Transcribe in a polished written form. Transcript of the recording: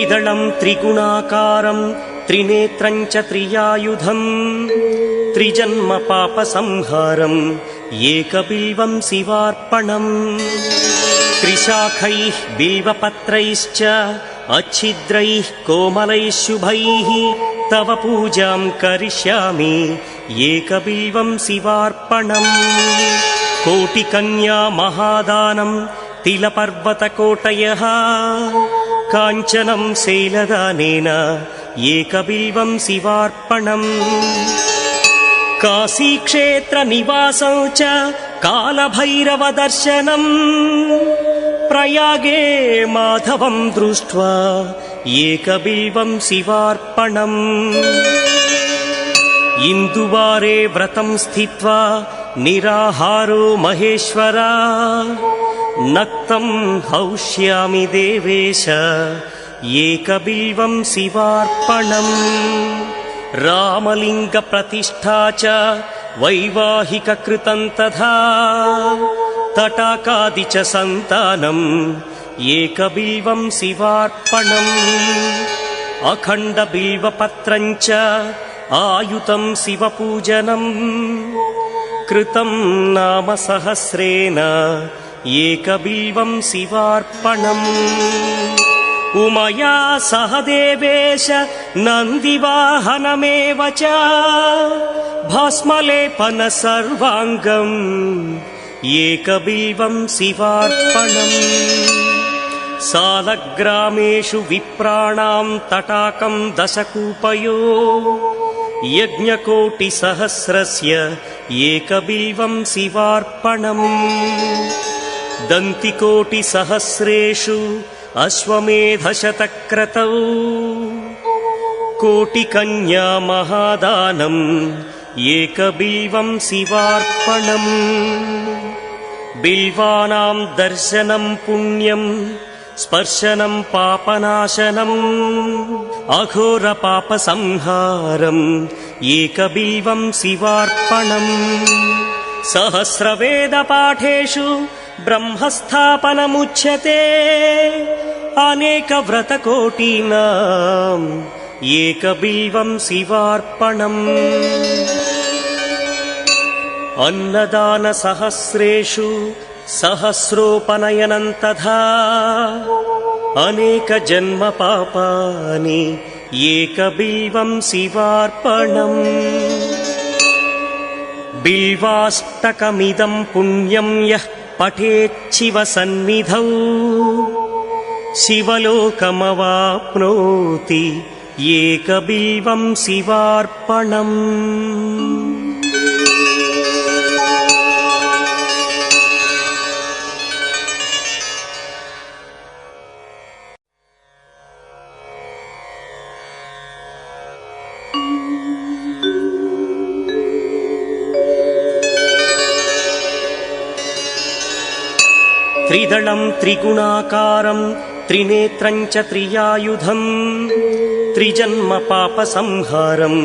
त्रिदलं त्रिगुणाकारं त्रिनेत्रं च त्रियायुधं त्रिजन्म पापसंहारं एकबिल्वं शिवार्पणम् त्रिशाखैः बिल्वपत्रैश्च अच्छिद्रैः कोमलैः शुभैः तव पूजां करिष्यामि एकबिल्वं शिवार्पणम् कोटिकन्या महादानं तिलपर्वतकोटयः काञ्चनं शैलदानेन एकबिल्वं शिवार्पणम् काशीक्षेत्रनिवासं च कालभैरवदर्शनम् प्रयागे माधवं दृष्ट्वा एकबिल्वं शिवार्पणम् इन्दुवारे व्रतं स्थित्वा निराहारो महेश्वरा नक्तं हौष्यामि देवेश एकबिल्वं शिवार्पणम् रामलिङ्गप्रतिष्ठा च वैवाहिककृतं तथा तटाकादि च सन्तानम् एकबिल्वं शिवार्पणम् अखण्डबिल्वपत्रं च आयुतं शिवपूजनम् कृतं नाम सहस्रेण एकबिल्वं शिवार्पणम् उमया सह देवेश नन्दिवाहनमेव च भस्मलेपन सर्वाङ्गम् एकबिल्वं शिवार्पणम् सालग्रामेषु विप्राणां तटाकं दशकूपयो यज्ञकोटिसहस्रस्य एकबिल्वं शिवार्पणम् दन्तिकोटिसहस्रेषु अश्वमेधशतक्रतौ कोटिकन्या महादानम् एकबिल्वं शिवार्पणम् बिल्वानां दर्शनं पुण्यं स्पर्शनं पापनाशनम् अघोरपापसंहारम् एकबिल्वं शिवार्पणम् सहस्रवेदपाठेषु ब्रह्मस्थापनमुच्यते अनेकव्रतकोटीनाम् एकबिल्वं शिवार्पणम् अन्नदानसहस्रेषु सहस्रोपनयनं तथा अनेकजन्मपापानि एकबिल्वं शिवार्पणम् बिल्वाष्टकमिदं पुण्यं यः पठेच्छिवसन्निधौ शिवलोकमवाप्नोति एकबिल्वं शिवार्पणम् त्रिदलं त्रिगुणाकारं त्रिनेत्रं च त्रियायुधं त्रिजन्म पापसंहारम्